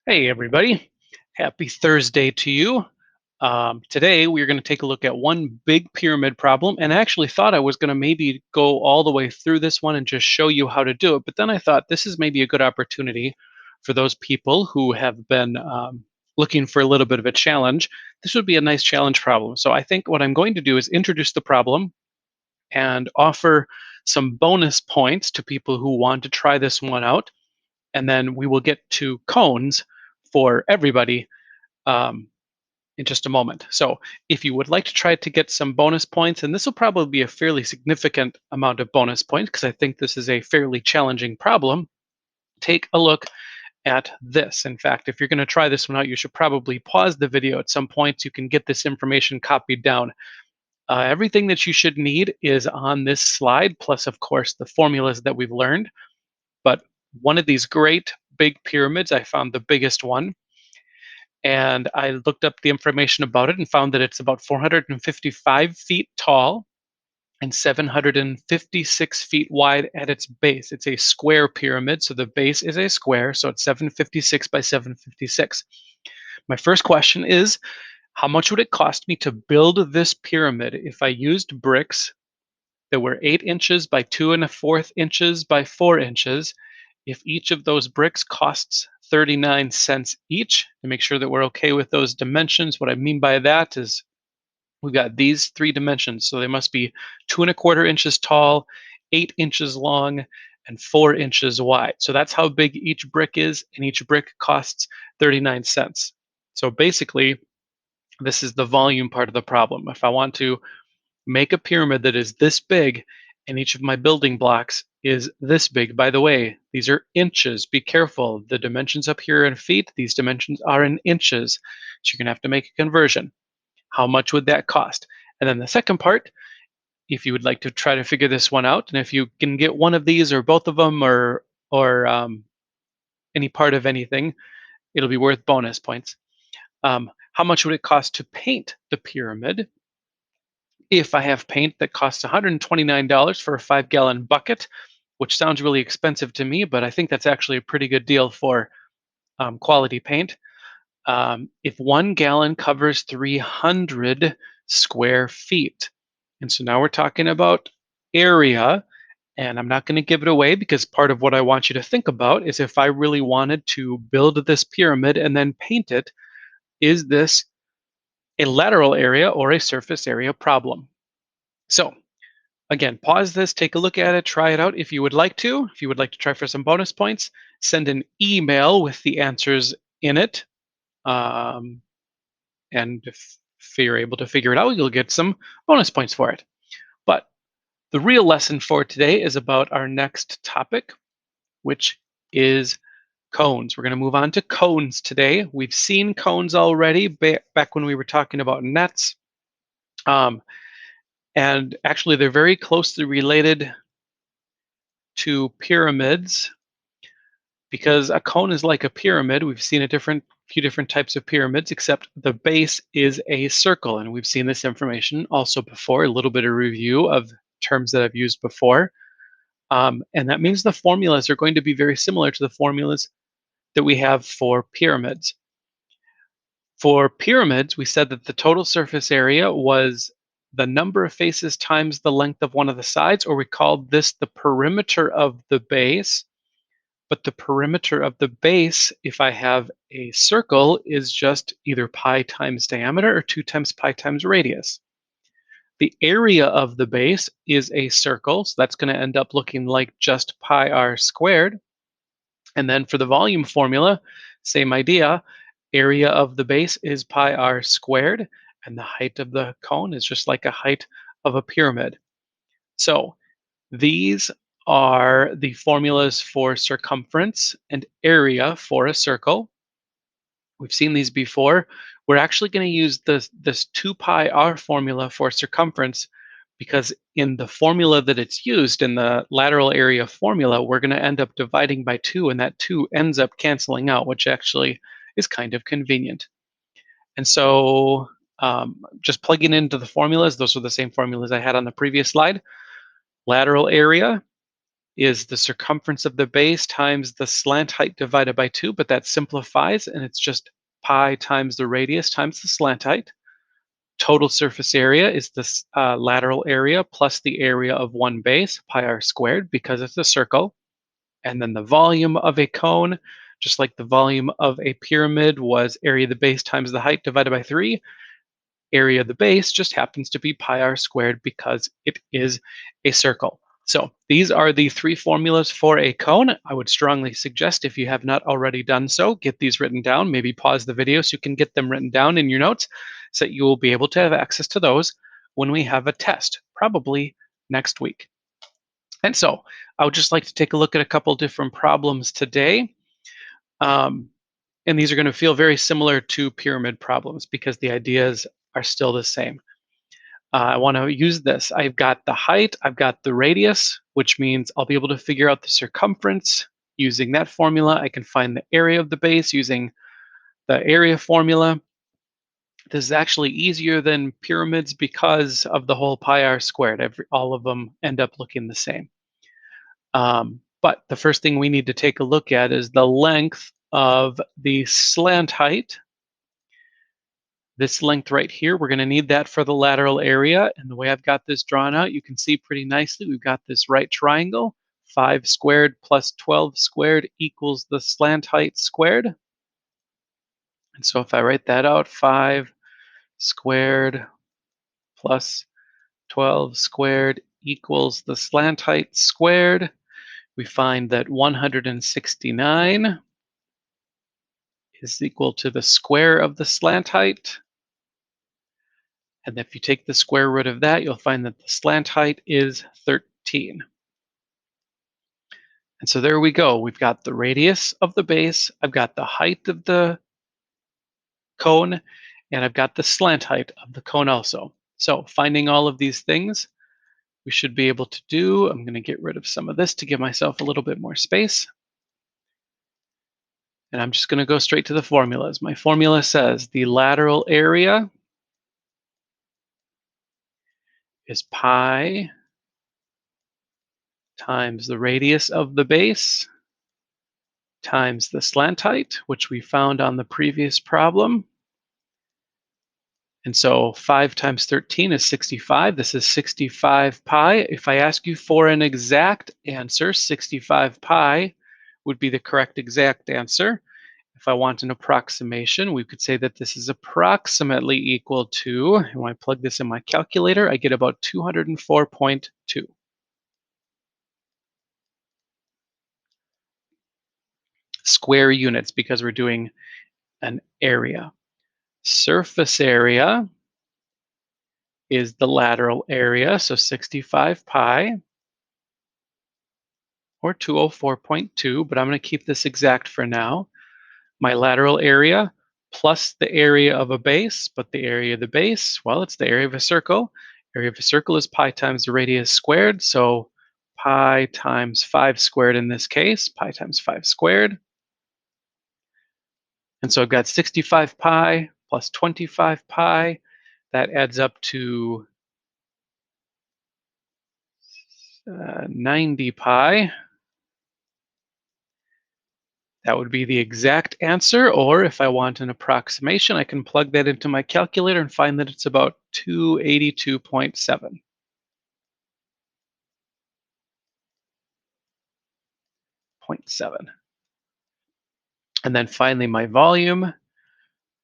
Hey, everybody. Happy Thursday to you. Today, we're going to take a look at one big pyramid problem, and I actually thought I was going to maybe go all the way through this one and just show you how to do it. But then I thought this is maybe a good opportunity for those people who have been looking for a little bit of a challenge. This would be a nice challenge problem. So I think what I'm going to do is introduce the problem and offer some bonus points to people who want to try this one out, and then we will get to cones for everybody um, in just a moment. So if you would like to try to get some bonus points, and this will probably be a fairly significant amount of bonus points because I think this is a fairly challenging problem, take a look at this. In fact, if you're going to try this one out, you should probably pause the video at some point so you can get this information copied down. Everything that you should need is on this slide, plus, of course, the formulas that we've learned. But one of these great big pyramids, I found the biggest one, and I looked up the information about it and found that it's about 455 feet tall and 756 feet wide at its base. It's a square pyramid, so the base is a square, so it's 756 by 756. My first question is, how much would it cost me to build this pyramid if I used bricks that were 8 inches by 2 1/4 inches by 4 inches? If each of those bricks costs 39 cents each, to make sure that we're okay with those dimensions, what I mean by that is we've got these 3 dimensions. So they must be 2 1/4 inches tall, 8 inches long, and 4 inches wide. So that's how big each brick is, and each brick costs 39 cents. So basically, this is the volume part of the problem. If I want to make a pyramid that is this big and each of my building blocks is this big. By the way, these are inches. Be careful. The dimensions up here in feet, these dimensions are in inches. So you're going to have to make a conversion. How much would that cost? And then the second part, if you would like to try to figure this one out, and if you can get one of these or both of them or any part of anything, it'll be worth bonus points. How much would it cost to paint the pyramid? If I have paint that costs $129 for a 5-gallon bucket, which sounds really expensive to me, but I think that's actually a pretty good deal for quality paint. If 1 gallon covers 300 square feet. And so now we're talking about area, and I'm not going to give it away because part of what I want you to think about is if I really wanted to build this pyramid and then paint it, is this a lateral area or a surface area problem? So again, pause this, take a look at it, try it out if you would like to. If you would like to try for some bonus points, send an email with the answers in it. Um, and if you're able to figure it out, you'll get some bonus points for it. But the real lesson for today is about our next topic, which is cones. We're going to move on to cones today. We've seen cones already back when we were talking about nets. Um, and actually, they're very closely related to pyramids because a cone is like a pyramid. We've seen a few different types of pyramids, except the base is a circle, and we've seen this information also before. A little bit of review of terms that I've used before, and that means the formulas are going to be very similar to the formulas that we have for pyramids. For pyramids, we said that the total surface area was the number of faces times the length of one of the sides, or we called this the perimeter of the base. But the perimeter of the base, if I have a circle, is just either pi times diameter or 2 times pi times radius. The area of the base is a circle, so that's going to end up looking like just pi r squared. And then for the volume formula, same idea. Area of the base is pi r squared, and the height of the cone is just like a height of a pyramid. So these are the formulas for circumference and area for a circle. We've seen these before. We're actually going to use this 2 pi r formula for circumference because in the formula that it's used, in the lateral area formula, we're going to end up dividing by 2, and that 2 ends up canceling out, which actually is kind of convenient. And so just plugging into the formulas, those are the same formulas I had on the previous slide. Lateral area is the circumference of the base times the slant height divided by 2, but that simplifies, and it's just pi times the radius times the slant height. Total surface area is this lateral area plus the area of one base, pi r squared, because it's a circle. And then the volume of a cone, just like the volume of a pyramid was area of the base times the height divided by 3, area of the base just happens to be pi r squared because it is a circle. So these are the three formulas for a cone. I would strongly suggest, if you have not already done so, get these written down. Maybe pause the video so you can get them written down in your notes so that you will be able to have access to those when we have a test, probably next week. And so I would just like to take a look at a couple different problems today. And these are going to feel very similar to pyramid problems because the ideas are still the same. I want to use this. I've got the height, I've got the radius, which means I'll be able to figure out the circumference using that formula. I can find the area of the base using the area formula. This is actually easier than pyramids because of the whole pi r squared. All of them end up looking the same. But the first thing we need to take a look at is the length of the slant height. This length right here, we're going to need that for the lateral area. And the way I've got this drawn out, you can see pretty nicely, we've got this right triangle. 5 squared plus 12 squared equals the slant height squared. And so if I write that out, 5 squared plus 12 squared equals the slant height squared, we find that 169 is equal to the square of the slant height. And if you take the square root of that, you'll find that the slant height is 13. And so there we go. We've got the radius of the base, I've got the height of the cone, and I've got the slant height of the cone also. So finding all of these things, we should be able to do. I'm going to get rid of some of this to give myself a little bit more space. And I'm just going to go straight to the formulas. My formula says the lateral area is pi times the radius of the base times the slant height, which we found on the previous problem. And so 5 times 13 is 65. This is 65 pi. If I ask you for an exact answer, 65 pi would be the correct exact answer. If I want an approximation, we could say that this is approximately equal to, and when I plug this in my calculator, I get about 204.2. Square units because we're doing an area. Surface area is the lateral area, so 65 pi, or 204.2, but I'm going to keep this exact for now. My lateral area plus the area of a base, but the area of the base, well, it's the area of a circle. Area of a circle is pi times the radius squared, so pi times 5 squared in this case, pi times 5 squared. And so I've got 65 pi plus 25 pi. That adds up to 90 pi. That would be the exact answer, or if I want an approximation, I can plug that into my calculator and find that it's about 282.7. And then finally my volume.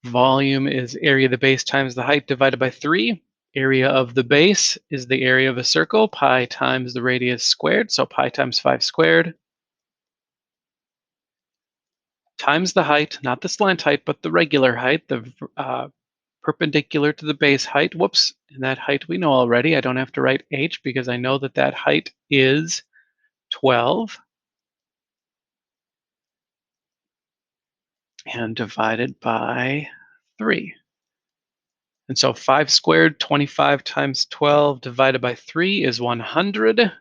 Volume is area of the base times the height divided by 3. Area of the base is the area of a circle, pi times the radius squared, so pi times 5 squared, times the height, not the slant height, but the regular height, the perpendicular to the base height. Whoops, and that height we know already. I don't have to write h because I know that that height is 12. And divided by 3. And so 5 squared, 25 times 12 divided by 3 is 100.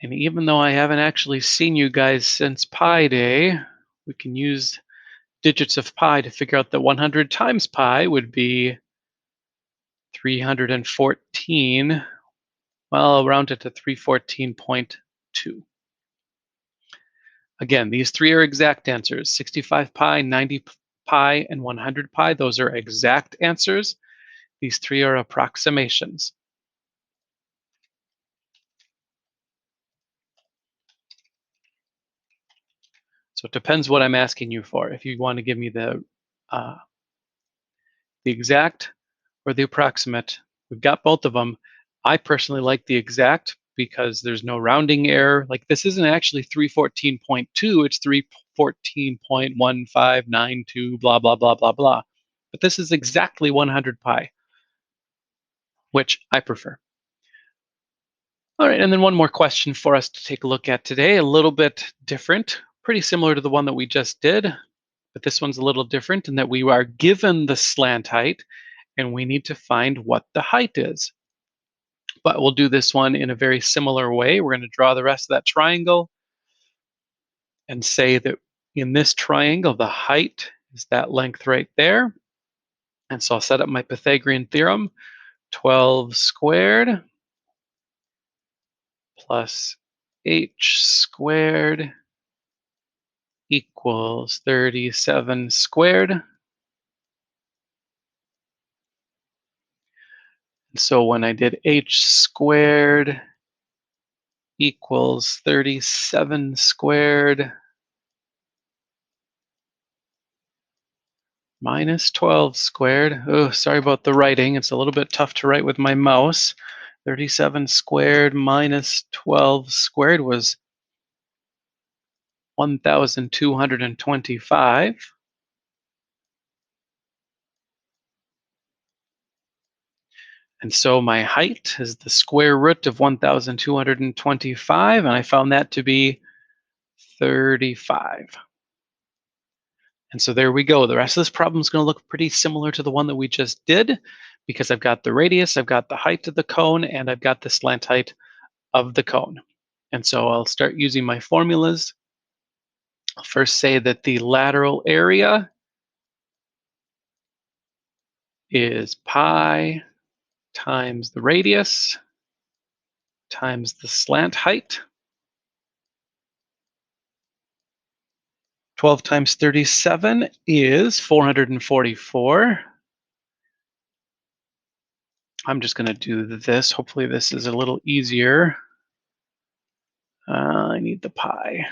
And even though I haven't actually seen you guys since Pi Day, we can use digits of pi to figure out that 100 times pi would be 314, well, I'll round it to 314.2. Again, these three are exact answers: 65 pi, 90 pi, and 100 pi. Those are exact answers. These three are approximations. So it depends what I'm asking you for. If you want to give me the exact or the approximate, we've got both of them. I personally like the exact because there's no rounding error. Like, this isn't actually 314.2, it's 314.1592, blah, blah, blah, blah, blah. But this is exactly 100 pi, which I prefer. All right, and then one more question for us to take a look at today, a little bit different, pretty similar to the one that we just did, but this one's a little different in that we are given the slant height and we need to find what the height is. But we'll do this one in a very similar way. We're going to draw the rest of that triangle and say that in this triangle, the height is that length right there. And so I'll set up my Pythagorean theorem. 12 squared plus h squared equals 37 squared. And so when I did h squared equals 37 squared minus 12 squared. Oh, sorry about the writing. It's a little bit tough to write with my mouse. 37 squared minus 12 squared was 1,225. And so my height is the square root of 1,225, and I found that to be 35. And so there we go. The rest of this problem is going to look pretty similar to the one that we just did, because I've got the radius, I've got the height of the cone, and I've got the slant height of the cone. And so I'll start using my formulas. I'll first say that the lateral area is pi times the radius times the slant height. 12 times 37 is 444. I'm just going to do this. Hopefully this is a little easier. I need the pi.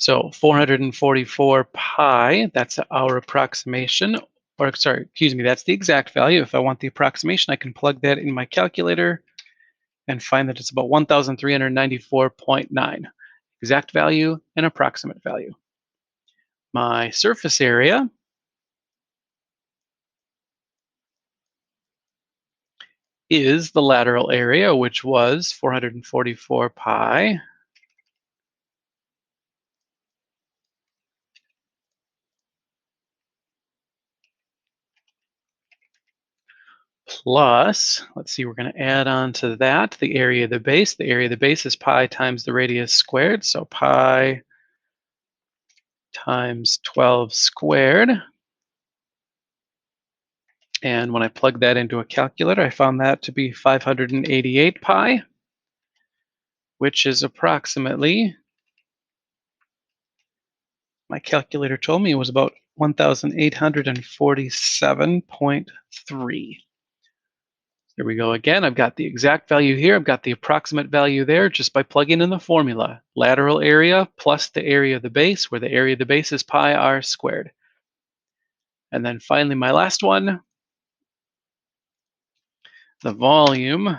So 444 pi, that's our approximation, or sorry, excuse me, that's the exact value. If I want the approximation, I can plug that in my calculator and find that it's about 1,394.9. Exact value and approximate value. My surface area is the lateral area, which was 444 pi plus, let's see, we're going to add on to that the area of the base. The area of the base is pi times the radius squared, so pi times 12 squared. And when I plug that into a calculator, I found that to be 588 pi, which is approximately, my calculator told me it was about 1,847.3. There we go again. I've got the exact value here. I've got the approximate value there just by plugging in the formula. Lateral area plus the area of the base, where the area of the base is pi r squared. And then finally, my last one, the volume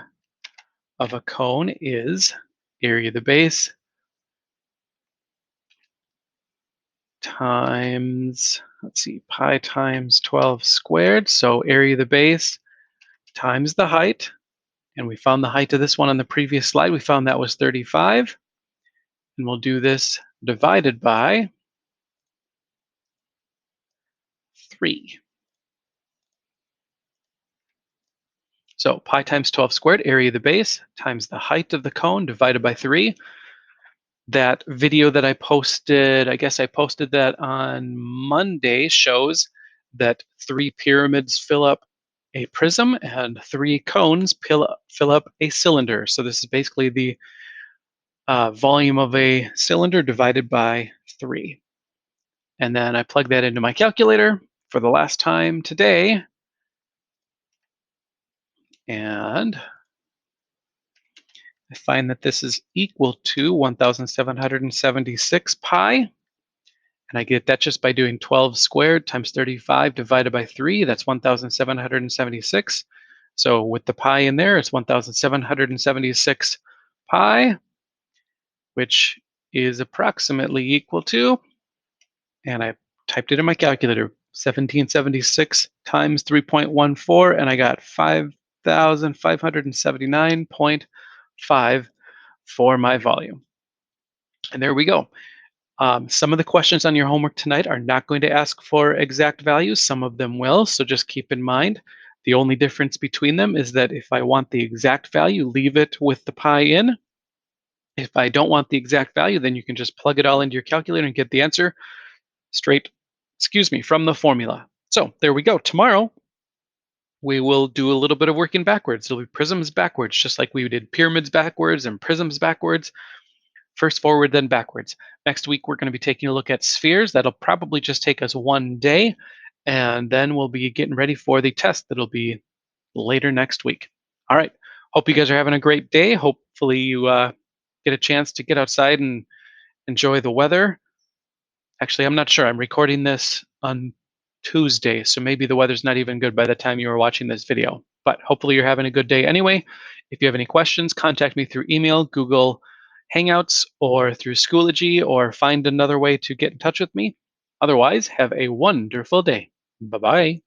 of a cone is area of the base times, let's see, pi times 12 squared. So area of the base times the height. And we found the height of this one on the previous slide. We found that was 35. And we'll do this divided by 3. So pi times 12 squared, area of the base, times the height of the cone divided by 3. That video that I posted, I guess I posted that on Monday, shows that 3 pyramids fill up a prism and 3 cones fill up a cylinder. So this is basically the volume of a cylinder divided by 3. And then I plug that into my calculator for the last time today. And I find that this is equal to 1,776 pi. And I get that just by doing 12 squared times 35 divided by 3. That's 1,776. So with the pi in there, it's 1,776 pi, which is approximately equal to, and I typed it in my calculator, 1776 times 3.14, and I got 5,579.5 for my volume. And there we go. Some of the questions on your homework tonight are not going to ask for exact values. Some of them will, so just keep in mind. The only difference between them is that if I want the exact value, leave it with the pi in. If I don't want the exact value, then you can just plug it all into your calculator and get the answer straight, from the formula. So there we go. Tomorrow, we will do a little bit of working backwards. It'll be prisms backwards, just like we did pyramids backwards and prisms backwards. First forward, then backwards. Next week, we're going to be taking a look at spheres. That'll probably just take us one day. And then we'll be getting ready for the test that'll be later next week. All right. Hope you guys are having a great day. Hopefully you get a chance to get outside and enjoy the weather. Actually, I'm not sure. I'm recording this on Tuesday, so maybe the weather's not even good by the time you are watching this video. But hopefully you're having a good day anyway. If you have any questions, contact me through email, Google Hangouts, or through Schoology, or find another way to get in touch with me. Otherwise, have a wonderful day. Bye-bye.